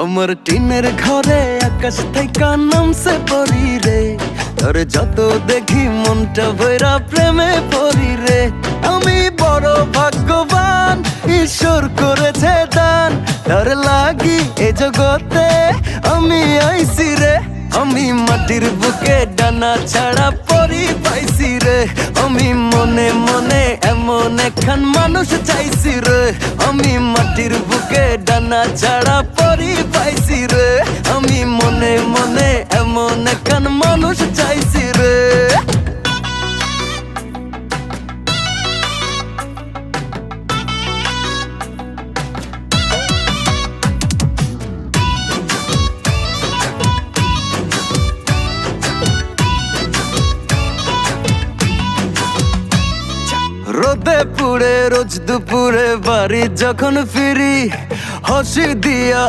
আমার টিনের ঘরে আকাশ থেকে নামছে পরি রে, তোর যত দেখি মনটা ভৈরা প্রেমে পড়ি রে। আমি বড় ভাগ্যবান, ঈশ্বর করেছে দান, তার লাগি এ জগতে আমি আইছি রে। আমি মাটির বুকে ডানা ছাড়া পরি পাইছি রে, আমি মনে মনে এমন একখান মানুষ চাইছি রে। আমি মাটির বুকে ডানা ছাড়া পরি পাইছি রে, আমি মনে মনে এমন একখান মানুষ চাইছি রে। রোদে পুড়ে রোজ দুপুরে বাড়ি যখন ফিরি, হাসি দিয়া